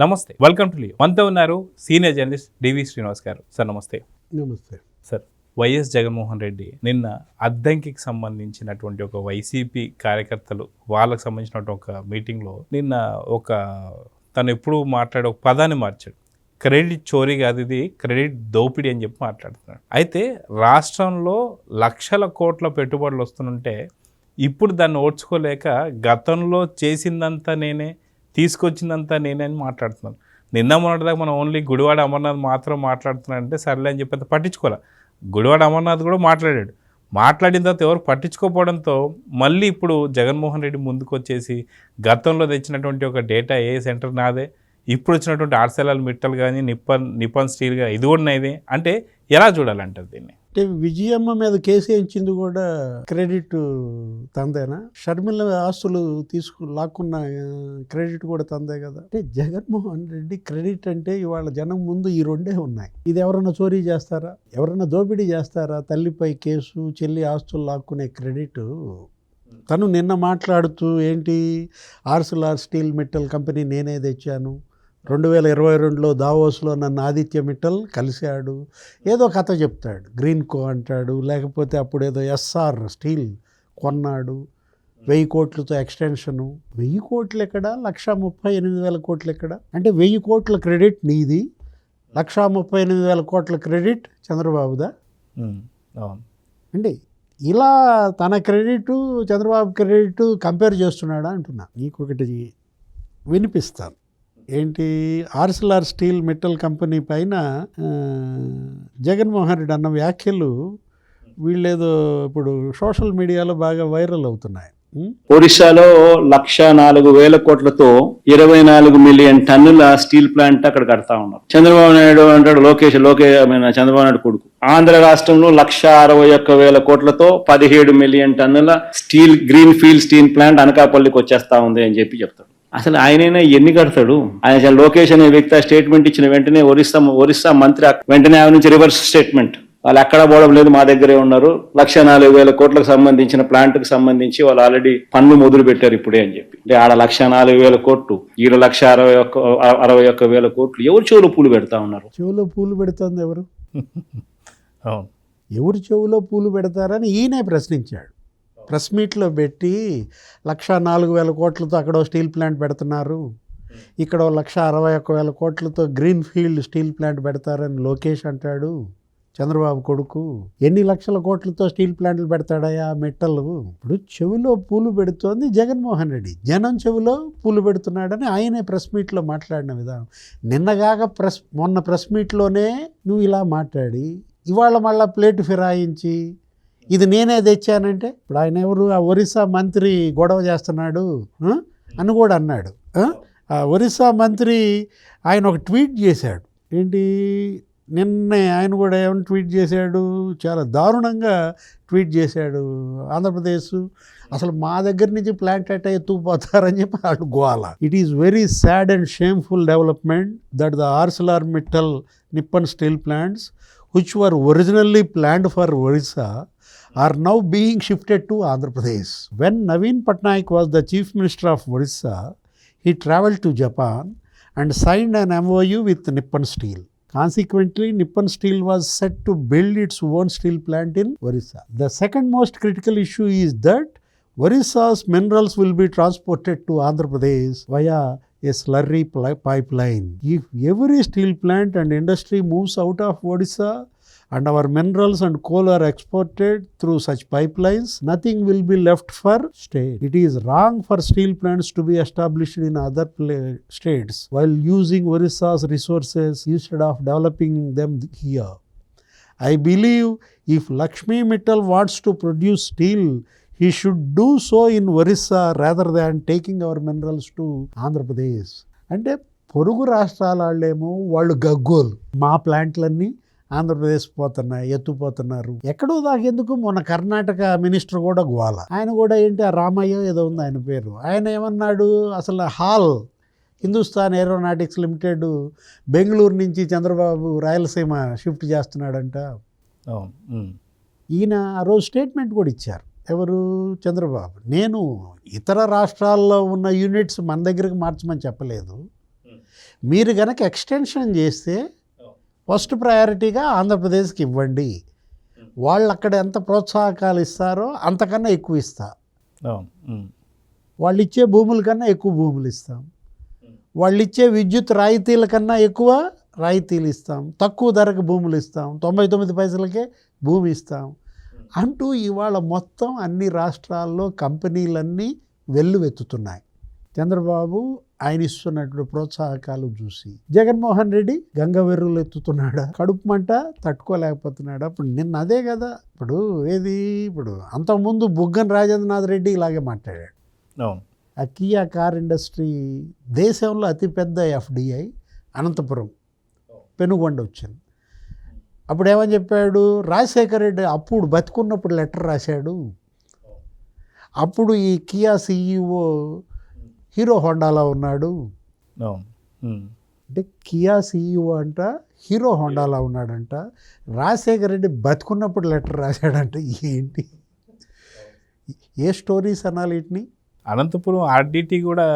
నమస్తే, welcome to Leo. మనతో ఉన్నారు సీనియర్ జర్నలిస్ట్ డివి శ్రీనివాస్ గారు. సార్ నమస్తే. నమస్తే సార్, వైఎస్ జగన్మోహన్ రెడ్డి నిన్న అద్దంకికి సంబంధించినటువంటి ఒక వైసీపీ కార్యకర్తలు వాళ్ళకి సంబంధించినటువంటి ఒక మీటింగ్లో నిన్న తను ఎప్పుడు మాట్లాడే ఒక పదాన్ని మార్చాడు. క్రెడిట్ చోరీ కాదు, ఇది క్రెడిట్ దోపిడీ అని చెప్పి మాట్లాడుతున్నాడు. అయితే రాష్ట్రంలో లక్షల కోట్ల పెట్టుబడులు వస్తుంటే ఇప్పుడు దాన్ని ఓడ్చుకోలేక గతంలో చేసిందంతా నేనే, తీసుకొచ్చిందంతా నేనే అని మాట్లాడుతున్నాను. నిన్న మొన్నటిదాకా మనం ఓన్లీ గుడివాడ అమర్నాథ్ మాత్రం మాట్లాడుతున్నాడంటే సర్లే అని చెప్పి పట్టించుకోలే. గుడివాడ అమర్నాథ్ కూడా మాట్లాడాడు. మాట్లాడిన తర్వాత ఎవరు పట్టించుకోకపోవడంతో మళ్ళీ ఇప్పుడు జగన్మోహన్ రెడ్డి ముందుకు వచ్చేసి గతంలో తెచ్చినటువంటి ఒక డేటా ఏ సెంటర్ నాదే, ఇప్పుడు వచ్చినటువంటి ఆర్సెల్ఆర్ మిట్టల్ కానీ నిప్పన్ స్టీల్ కానీ ఇది కూడా నాదే అంటే ఎలా చూడాలంటారు దీన్ని? అంటే విజయమ్మ మీద కేసు వేయించింది కూడా క్రెడిట్ తందేనా? షర్మిల ఆస్తులు లాక్కున్న క్రెడిట్ కూడా తందే కదా. అంటే జగన్మోహన్ రెడ్డి క్రెడిట్ అంటే ఇవాళ జనం ముందు ఈ రెండే ఉన్నాయి. ఇది ఎవరన్నా చోరీ చేస్తారా, ఎవరన్నా దోపిడీ చేస్తారా? తల్లిపై కేసు, చెల్లి ఆస్తులు లాక్కునే క్రెడిట్ తను నిన్న మాట్లాడుతూ ఏంటి ఆర్సెల్ఆర్ స్టీల్ మిట్టల్ కంపెనీ నేనే తెచ్చాను, 2022లో దావోస్లో నన్ను ఆదిత్య మిట్టల్ కలిశాడు, ఏదో కథ చెప్తాడు, గ్రీన్ కో అంటాడు, లేకపోతే అప్పుడు ఏదో ఎస్ఆర్ స్టీల్ కొన్నాడు, 1000 కోట్లతో ఎక్స్టెన్షను. 1000 కోట్లు ఎక్కడ, 1,38,000 కోట్లు ఎక్కడ? అంటే 1000 కోట్ల క్రెడిట్ నీది, 1,38,000 కోట్ల క్రెడిట్ చంద్రబాబుదా? అంటే ఇలా తన క్రెడిట్ చంద్రబాబు క్రెడిట్ కంపేర్ చేస్తున్నాడా అంటున్నా. నీకు ఒకటి వినిపిస్తాను. ఏంటి, ఆర్సెల్ఆర్ స్టీల్ మిట్టల్ కంపెనీ పైన జగన్మోహన్ రెడ్డి అన్న వ్యాఖ్యలు వీళ్ళేదో ఇప్పుడు సోషల్ మీడియాలో బాగా వైరల్ అవుతున్నాయి. ఒడిశాలో 1,04,000 కోట్లతో 24 మిలియన్ టన్నుల స్టీల్ ప్లాంట్ అక్కడ కడతా ఉన్నారు. చంద్రబాబు నాయుడు అంటాడు, చంద్రబాబు నాయుడు కొడుకు. ఆంధ్ర రాష్ట్రంలో 1,61,000 కోట్లతో 17 మిలియన్ టన్నుల గ్రీన్ ఫీల్డ్ స్టీల్ ప్లాంట్ అనకాపల్లికి వచ్చేస్తా ఉంది అని చెప్పి చెప్తాడు. అసలు ఆయనైనా ఎన్ని కడతాడు? ఆయన లోకేష్ అనే వ్యక్తి స్టేట్మెంట్ ఇచ్చిన వెంటనే ఒరిస్సా మంత్రి వెంటనే ఆయన నుంచి రివర్స్ స్టేట్మెంట్, వాళ్ళు ఎక్కడ పోవడం లేదు, మా దగ్గరే ఉన్నారు, 1,04,000 కోట్లకు సంబంధించిన ప్లాంట్కి సంబంధించి వాళ్ళు ఆల్రెడీ పన్ను మొదలు పెట్టారు ఇప్పుడే అని చెప్పి. అంటే ఆడ 1,04,000 కోట్లు, ఈడ 1,61,000 కోట్లు. ఎవరు చెవులో పూలు పెడతా ఉన్నారు? చెవులో పూలు పెడుతుంది ఎవరు? ఎవరు చెవులో పూలు పెడతారని ఈయనే ప్రశ్నించాడు. ప్రెస్ మీట్లో పెట్టి 1,04,000 కోట్లతో అక్కడ స్టీల్ ప్లాంట్ పెడుతున్నారు, ఇక్కడ 1,61,000 కోట్లతో గ్రీన్ ఫీల్డ్ స్టీల్ ప్లాంట్ పెడతారని లోకేష్ అంటాడు, చంద్రబాబు కొడుకు. ఎన్ని లక్షల కోట్లతో స్టీల్ ప్లాంట్లు పెడతాడయా మెట్టలు? ఇప్పుడు చెవిలో పూలు పెడుతోంది జగన్మోహన్ రెడ్డి, జనం చెవిలో పూలు పెడుతున్నాడని ఆయనే ప్రెస్ మీట్లో మాట్లాడిన విధానం. నిన్నగాక మొన్న ప్రెస్ మీట్లోనే నువ్వు ఇలా మాట్లాడి ఇవాళ మళ్ళా ప్లేటు ఫిరాయించి ఇది నేనే తెచ్చానంటే ఇప్పుడు ఆయన ఎవరు? ఆ ఒరిస్సా మంత్రి గొడవ చేస్తున్నాడు అని కూడా అన్నాడు. ఆ ఒరిస్సా మంత్రి ఆయన ఒక ట్వీట్ చేశాడు. ఏంటి, నిన్నే ఆయన కూడా ఏమైనా ట్వీట్ చేశాడు, చాలా దారుణంగా ట్వీట్ చేశాడు. ఆంధ్రప్రదేశ్ అసలు మా దగ్గర నుంచి ప్లాంట్ అట్ట ఎత్తుకుపోతారని చెప్పి వాళ్ళు గోల. It is very sad and shameful development that the ఆర్సెల్ఆర్ Mittal Nippon steel plants which were originally planned for Orissa are now being shifted to Andhra Pradesh. When Naveen Patnaik was the Chief Minister of Orissa, he travelled to Japan and signed an MOU with Nippon Steel. Consequently, Nippon Steel was set to build its own steel plant in Orissa. The second most critical issue is that Orissa's minerals will be transported to Andhra Pradesh via a slurry pipeline. If every steel plant and industry moves out of Odisha and our minerals and coal are exported through such pipelines, nothing will be left for state. It is wrong for steel plants to be established in other states while using Orissa's resources instead of developing them here. I believe if Lakshmi Mittal wants to produce steel, he should do so in Orissa rather than taking our minerals to Andhra Pradesh. అంటే పొరుగు రాష్ట్రాల వాళ్ళేమో వాళ్ళు గగ్గోలు, మా ప్లాంట్లన్నీ ఆంధ్రప్రదేశ్ పోతున్నాయి, ఎత్తుపోతున్నారు. ఎక్కడో దాకెందుకు మొన్న కర్ణాటక మినిస్టర్ కూడా గోల. ఆయన కూడా ఏంటి, ఆ రామయ్య ఏదో ఉంది ఆయన పేరు, ఆయన ఏమన్నాడు, అసలు హిందుస్థాన్ ఏరోనాటిక్స్ లిమిటెడ్ బెంగళూరు నుంచి చంద్రబాబు రాయలసీమ షిఫ్ట్ చేస్తున్నాడంట. ఈయన ఆ రోజు స్టేట్మెంట్ కూడా ఇచ్చారు. ఎవరు? చంద్రబాబు. నేను ఇతర రాష్ట్రాల్లో ఉన్న యూనిట్స్ మన దగ్గరకు మార్చమని చెప్పలేదు, మీరు గనక ఎక్స్టెన్షన్ చేస్తే ఫస్ట్ ప్రయారిటీగా ఆంధ్రప్రదేశ్కి ఇవ్వండి, వాళ్ళు అక్కడ ఎంత ప్రోత్సాహకాలు ఇస్తారో అంతకన్నా ఎక్కువ ఇస్తా, అవును. వాళ్ళు ఇచ్చే భూముల కన్నా ఎక్కువ భూములు ఇస్తాం, వాళ్ళు ఇచ్చే విద్యుత్ రాయితీల కన్నా ఎక్కువ రాయితీలు ఇస్తాం, తక్కువ ధరకు భూములు ఇస్తాం, 99 పైసలకే భూమి ఇస్తాం అంటూ ఇవాళ మొత్తం అన్ని రాష్ట్రాల్లో కంపెనీలన్నీ వెల్లువెత్తుతున్నాయి. చంద్రబాబు ఆయన ఇస్తున్నటువంటి ప్రోత్సాహకాలు చూసి జగన్మోహన్ రెడ్డి గంగవెర్రులు ఎత్తుతున్నాడా, కడుపు మంట తట్టుకోలేకపోతున్నాడా? ఇప్పుడు నిన్న అదే కదా, ఇప్పుడు అంతకుముందు బుగ్గన రాజేంద్రనాథ్ రెడ్డి ఇలాగే మాట్లాడాడు. అవును. ఆ కియా కార్ ఇండస్ట్రీ దేశంలో అతిపెద్ద ఎఫ్డిఐ అనంతపురం పెనుగొండ వచ్చింది. అప్పుడు ఏమని చెప్పాడు, రాజశేఖర రెడ్డి అప్పుడు బతికున్నప్పుడు లెటర్ రాశాడు, అప్పుడు ఈ కియా సిఇఓ హీరో హోండాలో ఉన్నాడు. అవును. అంటే కియా సిఇఓ అంట హీరో హోండాలో ఉన్నాడంట, రాజశేఖర రెడ్డి బతుకున్నప్పుడు లెటర్ రాశాడంట. ఏంటి ఏ స్టోరీస్ అనాలి వీటిని? అనంతపురం ఆర్డిటి కూడా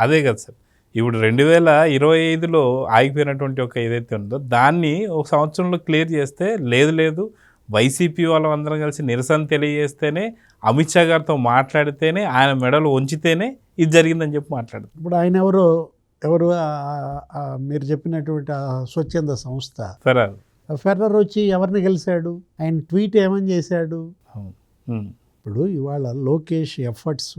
అదే కదా సార్. ఇప్పుడు 2025లో ఆగిపోయినటువంటి ఒక ఏదైతే ఉందో దాన్ని ఒక సంవత్సరంలో క్లియర్ చేస్తే, లేదు వైసీపీ వాళ్ళందరం కలిసి నిరసన తెలియజేస్తేనే, అమిత్ షా గారితో మాట్లాడితేనే, ఆయన మెడలు వంచితేనే ఇది జరిగిందని చెప్పి మాట్లాడుతారు. ఇప్పుడు ఆయన ఎవరు మీరు చెప్పినటువంటి ఆ స్వచ్ఛంద సంస్థ ఫెర్రర్ వచ్చి ఎవరిని కలిశాడు, ఆయన ట్వీట్ ఏమని చేశాడు? ఇప్పుడు ఇవాళ లోకేష్ ఎఫర్ట్స్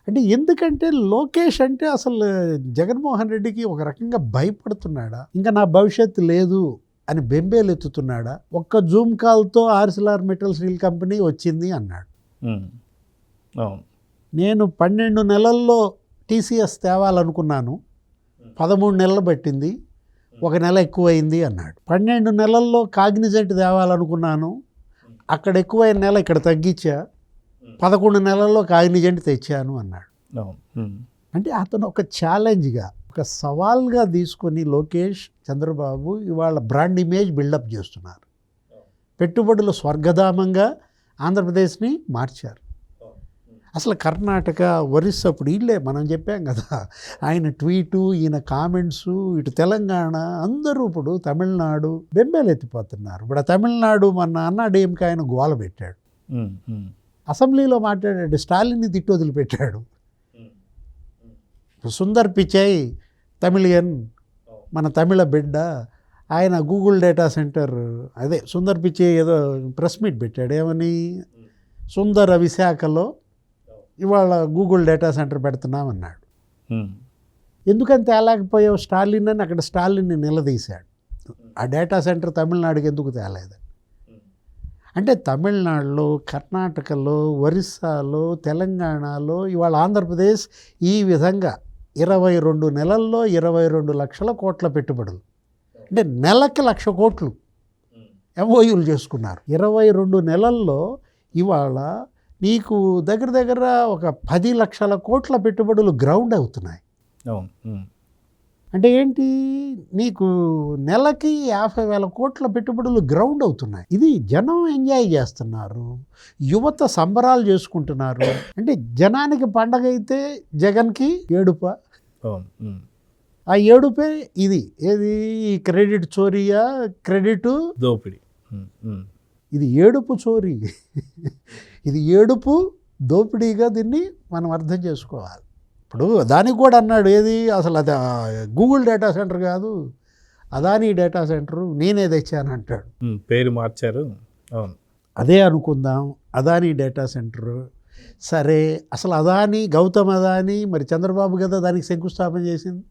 అంటే, ఎందుకంటే లోకేష్ అంటే అసలు జగన్మోహన్ రెడ్డికి ఒక రకంగా భయపడుతున్నాడా, ఇంకా నా భవిష్యత్తు లేదు అని బెంబేలు ఎత్తుతున్నాడా? ఒక్క జూమ్ కాల్తో ఆర్సిలార్ మెటల్ స్టీల్ కంపెనీ వచ్చింది అన్నాడు. నేను 12 నెలల్లో టీసీఎస్ తేవాలనుకున్నాను, 13 నెలలు పట్టింది, 1 నెల ఎక్కువైంది అన్నాడు. 12 నెలల్లో కాగ్నిజెంట్ తేవాలనుకున్నాను, అక్కడ ఎక్కువైన నెల ఇక్కడ తగ్గించా, 11 నెలల్లో కాగ్నిజెంట్ తెచ్చాను అన్నాడు. అంటే అతను ఒక ఛాలెంజ్గా, ఒక సవాల్గా తీసుకొని లోకేష్, చంద్రబాబు ఇవాళ బ్రాండ్ ఇమేజ్ బిల్డప్ చేస్తున్నారు. పెట్టుబడులు స్వర్గధామంగా ఆంధ్రప్రదేశ్ని మార్చారు. అసలు కర్ణాటక, ఒరిస్సా, ఇప్పుడు వీళ్ళే మనం చెప్పాం కదా, ఆయన ట్వీటు, ఈయన కామెంట్స్, ఇటు తెలంగాణ అందరూ ఇప్పుడు తమిళనాడు బెంబేలు ఎత్తిపోతున్నారు. ఇప్పుడు తమిళనాడు మన అన్నాడీఎంకే ఆయన గోల పెట్టాడు, అసెంబ్లీలో మాట్లాడాడు, స్టాలిన్ని తిట్టి వదిలిపెట్టాడు. సుందర్ పిచాయ్ తమిళియన్, మన తమిళ బిడ్డ, ఆయన గూగుల్ డేటా సెంటర్, అదే సుందర్ పిచాయ్ ఏదో ప్రెస్ మీట్ పెట్టాడు, ఏమని, సుందర విశాఖలో ఇవాళ గూగుల్ డేటా సెంటర్ పెడుతున్నామన్నాడు. ఎందుకని తేలేకపోయావు స్టాలిన్ అని అక్కడ స్టాలిన్ని నిలదీశాడు. ఆ డేటా సెంటర్ తమిళనాడుకి ఎందుకు తేలేదు అంటే, తమిళనాడులో, కర్ణాటకలో, ఒరిస్సాలో, తెలంగాణలో ఇవాళ ఆంధ్రప్రదేశ్ ఈ విధంగా 22 నెలల్లో 22 లక్షల కోట్ల పెట్టుబడులు, అంటే నెలకి 1,00,000 కోట్లు ఎంఓయూలు చేసుకున్నారు. 22 నెలల్లో ఇవాళ నీకు దగ్గర ఒక 10 లక్షల కోట్ల పెట్టుబడులు గ్రౌండ్ అవుతున్నాయి. అంటే ఏంటి, నీకు నెలకి 50,000 కోట్ల పెట్టుబడులు గ్రౌండ్ అవుతున్నాయి. ఇది జనం ఎంజాయ్ చేస్తున్నారు, యువత సంబరాలు చేసుకుంటున్నారు. అంటే జనానికి పండగ అయితే జగన్కి ఏడుప. ఆ ఏడుపే ఇది, ఏది క్రెడిట్ చోరీయా, క్రెడిట్ దోపిడీ, ఇది ఏడుపు చోరీ, ఇది ఏడుపు దోపిడీగా దీన్ని మనం అర్థం చేసుకోవాలి. ఇప్పుడు దానికి కూడా అన్నాడు, ఏది అసలు అది గూగుల్ డేటా సెంటర్ కాదు, అదానీ డేటా సెంటరు నేనే తెచ్చాను అంటాడు. పేరు మార్చారు. అవును, అదే అనుకుందాం, అదానీ డేటా సెంటరు. సరే, అసలు అదానీ, గౌతమ్ అదానీ, మరి చంద్రబాబు కదా దానికి శంకుస్థాపన చేసింది.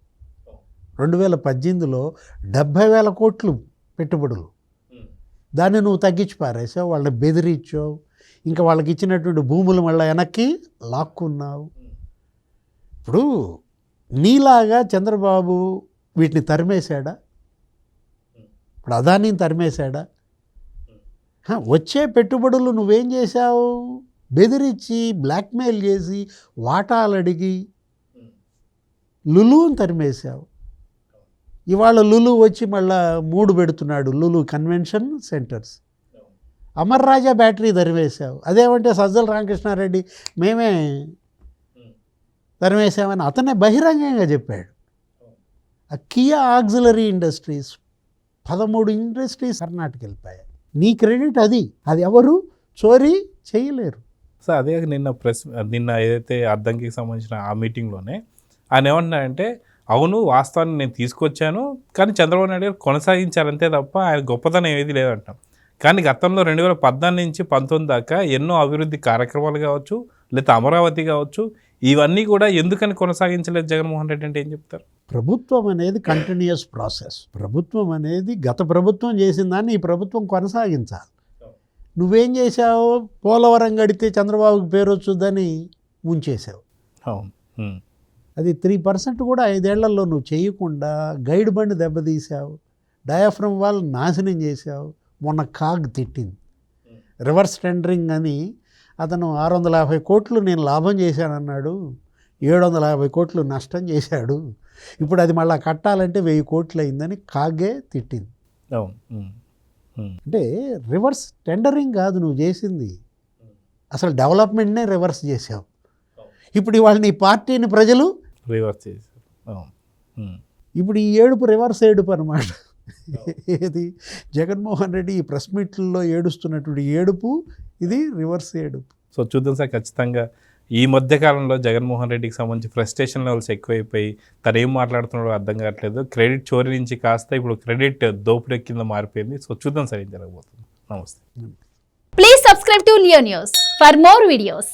2018లో 70,000 కోట్లు పెట్టుబడులు, దాన్ని నువ్వు తగ్గించి పారేసావు, వాళ్ళని బెదిరించావు, ఇంకా వాళ్ళకి ఇచ్చినటువంటి భూములు మళ్ళీ వెనక్కి లాక్కున్నావు. ఇప్పుడు నీలాగా చంద్రబాబు వీటిని తరిమేశాడా? ఇప్పుడు అదానీని తరిమేశాడా? వచ్చే పెట్టుబడులు నువ్వేం చేశావు? బెదిరించి, బ్లాక్మెయిల్ చేసి, వాటాలు అడిగి లులుని తరిమేశావు. ఇవాళ లులు వచ్చి మళ్ళా 3 పెడుతున్నాడు, Lulu convention centres. Amar Raja battery తరిమేశావు. అదేమంటే సజ్జల రామకృష్ణారెడ్డి మేమే తరిమేశామని అతనే బహిరంగంగా చెప్పాడు. ఆ Kia auxiliary industries 13 industries Karnataka వెళ్ళిపోయాయి. నీ క్రెడిట్ అది ఎవరు చోరీ చేయలేరు. సో అదే నిన్న ఏదైతే అద్దంకి సంబంధించిన ఆ మీటింగ్లోనే ఆయన ఏమంటున్నారంటే, అవును వాస్తవాన్ని నేను తీసుకొచ్చాను, కానీ చంద్రబాబు నాయుడు గారు కొనసాగించారంతే తప్ప ఆయన గొప్పతనం ఏది లేదంటాం. కానీ గతంలో 2014 నుంచి 19 దాకా ఎన్నో అభివృద్ధి కార్యక్రమాలు కావచ్చు, లేదా అమరావతి కావచ్చు, ఇవన్నీ కూడా ఎందుకని కొనసాగించలేదు జగన్మోహన్ రెడ్డి అంటే ఏం చెప్తారు? ప్రభుత్వం అనేది కంటిన్యూస్ ప్రాసెస్. ప్రభుత్వం అనేది గత ప్రభుత్వం చేసిన దాన్ని ఈ ప్రభుత్వం కొనసాగించాలి. నువ్వేం చేశావు? పోలవరం గడితే చంద్రబాబుకి పేరు వచ్చుద్దని ముంచేశావు. అవును. అది 3% కూడా 5 ఏళ్లలో నువ్వు చేయకుండా గైడ్ బండి దెబ్బతీసావు, డయాఫ్రమ్ వాల్ నాశనం చేశావు. మొన్న కాగ్ తిట్టింది, రివర్స్ టెండరింగ్ అని. అతను 650 కోట్లు నేను లాభం చేశానన్నాడు, 750 కోట్లు నష్టం చేశాడు. ఇప్పుడు అది మళ్ళీ కట్టాలంటే 1000 కోట్లు అయిందని కాగే తిట్టింది. అవును. అంటే రివర్స్ టెండరింగ్ కాదు నువ్వు చేసింది, అసలు డెవలప్మెంట్నే రివర్స్ చేసావు. ఇప్పుడు ఇవాళ నీ పార్టీని ప్రజలు రివర్స్ చేశారు. అవును. ఇప్పుడు ఈ ఏడుపు రివర్స్ ఏడుపు అనమాట. ఏది జగన్మోహన్ రెడ్డి ఈ ప్రెస్ మీట్లలో ఏడుస్తున్నటువంటి ఏడుపు, ఇది రివర్స్ ఏడుపు. సో చూద్దాం సార్, ఖచ్చితంగా ఈ మధ్యకాలంలో జగన్మోహన్ రెడ్డికి సంబంధించి ఫ్రస్ట్రేషన్ లెవెల్స్ ఎక్కువైపోయి తను ఏం మాట్లాడుతున్నాడో అర్థం కావట్లేదు. క్రెడిట్ చోరీ నుంచి కాస్త ఇప్పుడు క్రెడిట్ దోపిడీ కింద మారిపోయింది. సో చూద్దాం సార్ ఏం జరగబోతుంది. నమస్తే. Please subscribe to Leo News for more videos.